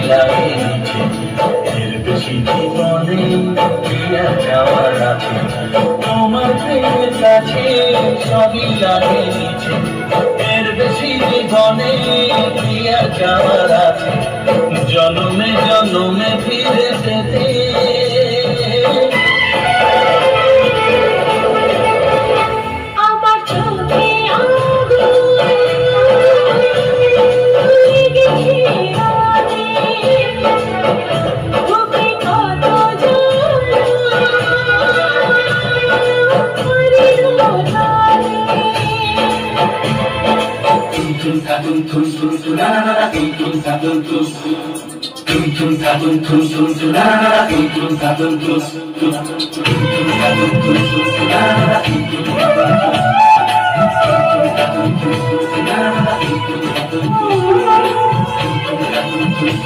লাগে এর বেশি জীবনে দিয়া যাওয়ার আছে তোমার প্রেমের কাছে সবই লাগে নিচে এর বেশি জীবনে দিয়া যাওয়ার আছে জনমে জনমে ফিরে যেতে tum ta tum tum tum tum la la la tum tum ta tum tum tum tum ta tum tum tum tum la la la tum tum ta tum tum tum tum ta tum tum tum la la la tum tum ta tum tum tum la la la tum tum ta tum tum